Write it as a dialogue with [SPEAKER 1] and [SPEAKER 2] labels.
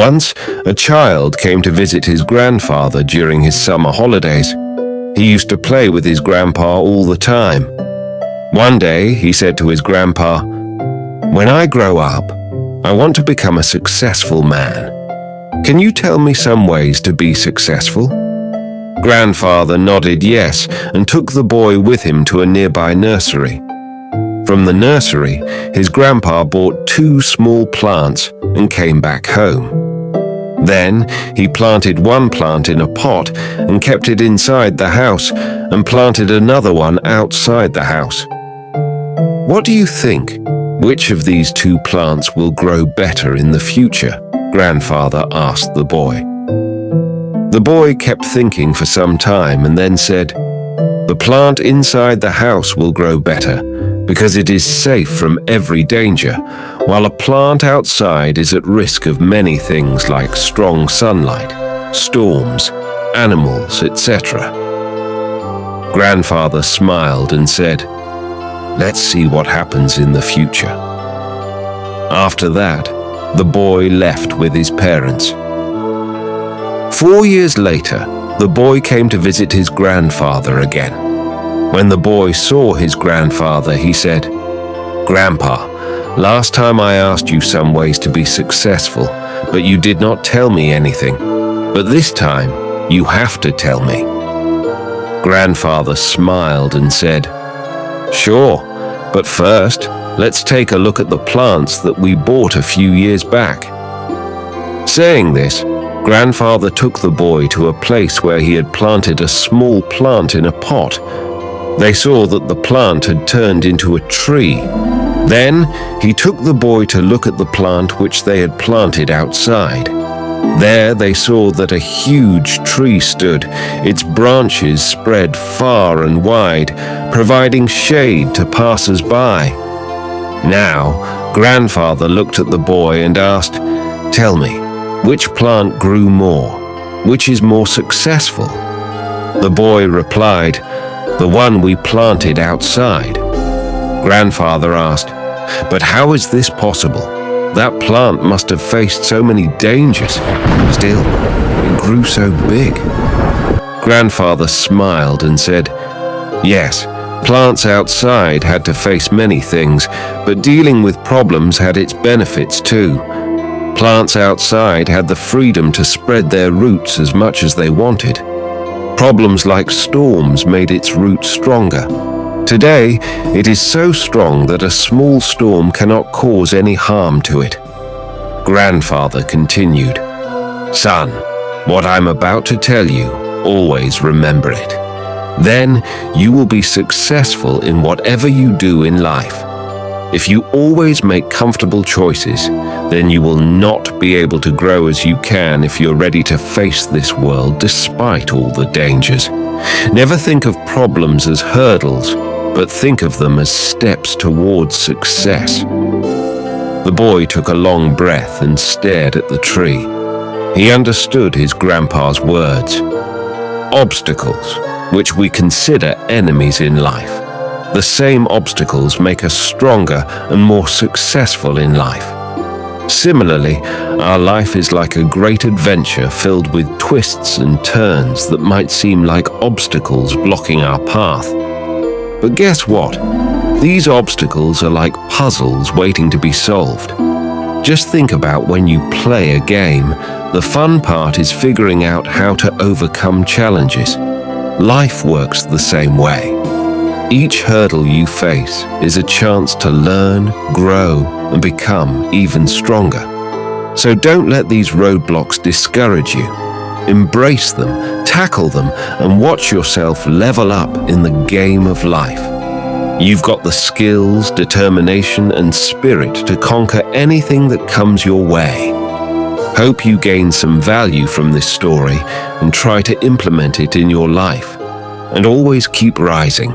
[SPEAKER 1] Once, a child came to visit his grandfather during his summer holidays. He used to play with his grandpa all the time. One day, he said to his grandpa, "When I grow up, I want to become a successful man. Can you tell me some ways to be successful?" Grandfather nodded yes and took the boy with him to a nearby nursery. From the nursery, his grandpa bought 2 small plants and came back home. Then he planted one plant in a pot and kept it inside the house and planted another one outside the house. "What do you think? Which of these 2 plants will grow better in the future?" Grandfather asked the boy. The boy kept thinking for some time and then said, "The plant inside the house will grow better because it is safe from every danger, while a plant outside is at risk of many things like strong sunlight, storms, animals, etc." Grandfather smiled and said, "Let's see what happens in the future." After that, the boy left with his parents. 4 years later, the boy came to visit his grandfather again. When the boy saw his grandfather, he said, "Grandpa, last time I asked you some ways to be successful, but you did not tell me anything. But this time, you have to tell me." Grandfather smiled and said, "Sure, but first, let's take a look at the plants that we bought a few years back." Saying this, Grandfather took the boy to a place where he had planted a small plant in a pot. They saw that the plant had turned into a tree. Then he took the boy to look at the plant which they had planted outside. There they saw that a huge tree stood, its branches spread far and wide, providing shade to passers-by. Now, Grandfather looked at the boy and asked, "Tell me, which plant grew more? Which is more successful?" The boy replied, "The one we planted outside." Grandfather asked, "But how is this possible? That plant must have faced so many dangers. Still, it grew so big." Grandfather smiled and said, "Yes, plants outside had to face many things, but dealing with problems had its benefits too. Plants outside had the freedom to spread their roots as much as they wanted. Problems like storms made its roots stronger. Today, it is so strong that a small storm cannot cause any harm to it." Grandfather continued, "Son, what I'm about to tell you, always remember it. Then you will be successful in whatever you do in life. If you always make comfortable choices, then you will not be able to grow as you can if you're ready to face this world despite all the dangers. Never think of problems as hurdles, but think of them as steps towards success." The boy took a long breath and stared at the tree. He understood his grandpa's words. Obstacles, which we consider enemies in life. The same obstacles make us stronger and more successful in life. Similarly, our life is like a great adventure filled with twists and turns that might seem like obstacles blocking our path. But guess what? These obstacles are like puzzles waiting to be solved. Just think about when you play a game. The fun part is figuring out how to overcome challenges. Life works the same way. Each hurdle you face is a chance to learn, grow, and become even stronger. So don't let these roadblocks discourage you. Embrace them, tackle them, and watch yourself level up in the game of life. You've got the skills, determination, and spirit to conquer anything that comes your way. Hope you gain some value from this story and try to implement it in your life. And always keep rising.